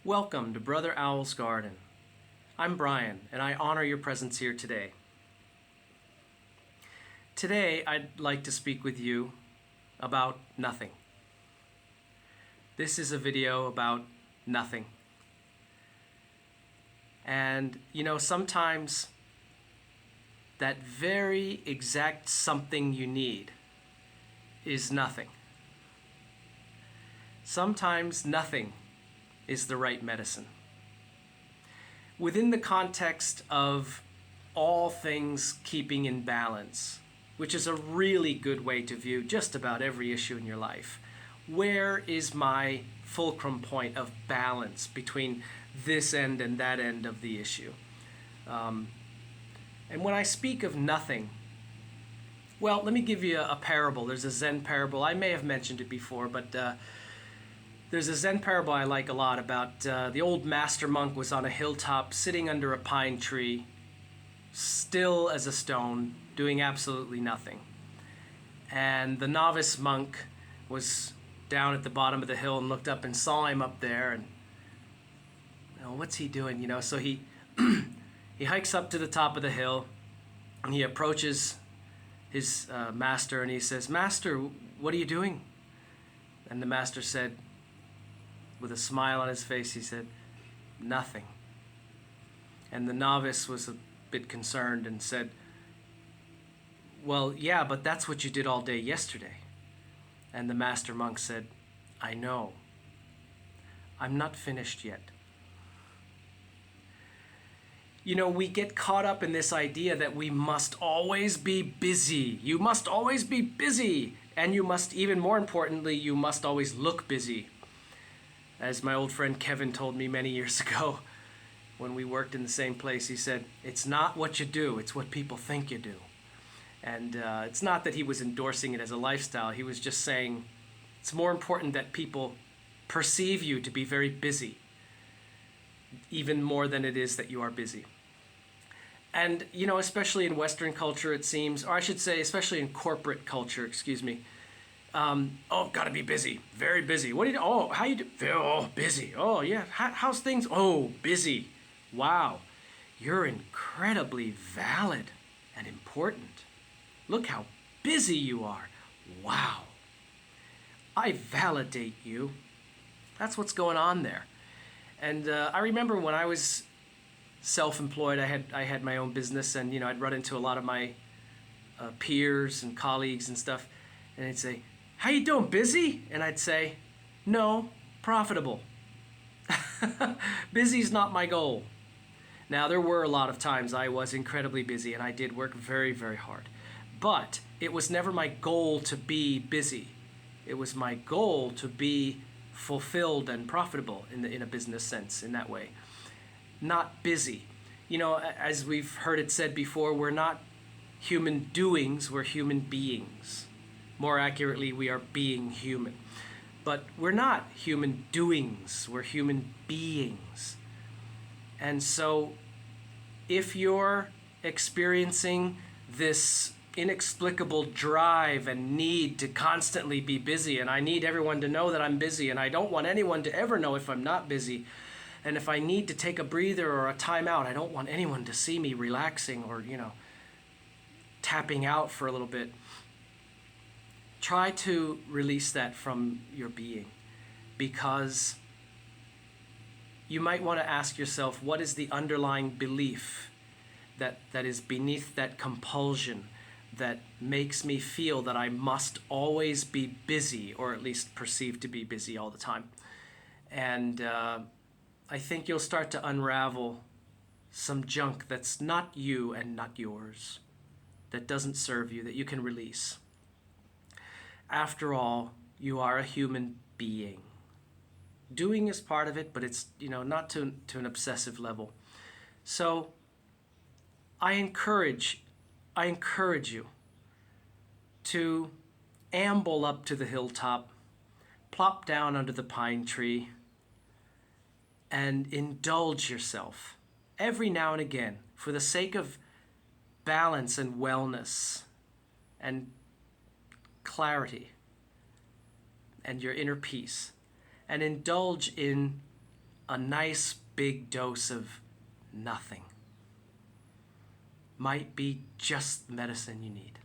Welcome to Brother Owl's Garden. I'm Brian, and I honor your presence here today. Today, I'd like to speak with you about nothing. This is a video about nothing. And, sometimes that very exact something you need is nothing. Sometimes nothing is the right medicine. Within the context of all things keeping in balance, which is a really good way to view just about every issue in your life, where is my fulcrum point of balance between this end and that end of the issue? And when I speak of nothing, well, let me give you a parable. There's a Zen parable. I may have mentioned it before, but there's a Zen parable I like a lot about the old master monk was on a hilltop sitting under a pine tree, still as a stone, doing absolutely nothing. And the novice monk was down at the bottom of the hill and looked up and saw him up there and, what's he doing? So he he hikes up to the top of the hill and he approaches his master and he says, "Master, what are you doing?" And the master said, with a smile on his face, he said, "Nothing." And the novice was a bit concerned and said, "Well, yeah, but that's what you did all day yesterday." And the master monk said, "I know. I'm not finished yet." We get caught up in this idea that we must always be busy. You must always be busy. And you must, even more importantly, you must always look busy. As my old friend Kevin told me many years ago when we worked in the same place, he said, "It's not what you do, it's what people think you do." And it's not that he was endorsing it as a lifestyle. He was just saying it's more important that people perceive you to be very busy, even more than it is that you are busy. And, especially in Western culture, it seems, or I should say, especially in corporate culture, gotta be busy, very busy. What do you do? Oh, how you do? Oh, busy. Oh, yeah. How's things? Oh, busy. Wow, you're incredibly valid and important. Look how busy you are. Wow. I validate you. That's what's going on there. And I remember when I was self-employed, I had my own business, and I'd run into a lot of my peers and colleagues and stuff, and they'd say, "How you doing, busy?" And I'd say, "No, profitable." Busy's not my goal. Now, there were a lot of times I was incredibly busy and I did work very, very hard. But it was never my goal to be busy. It was my goal to be fulfilled and profitable in a business sense, in that way. Not busy. As we've heard it said before, we're not human doings, we're human beings. More accurately, we are being human. But we're not human doings, we're human beings. And so if you're experiencing this inexplicable drive and need to constantly be busy, and I need everyone to know that I'm busy, and I don't want anyone to ever know if I'm not busy, and if I need to take a breather or a time out, I don't want anyone to see me relaxing or, tapping out for a little bit. Try to release that from your being, because you might want to ask yourself, what is the underlying belief that is beneath that compulsion that makes me feel that I must always be busy, or at least perceived to be busy all the time? And I think you'll start to unravel some junk that's not you and not yours, that doesn't serve you, that you can release. After all, you are a human being. Doing is part of it, but it's, not to an obsessive level. So I encourage you to amble up to the hilltop, plop down under the pine tree, and indulge yourself every now and again for the sake of balance and wellness and clarity and your inner peace, and indulge in a nice big dose of nothing might be just the medicine you need.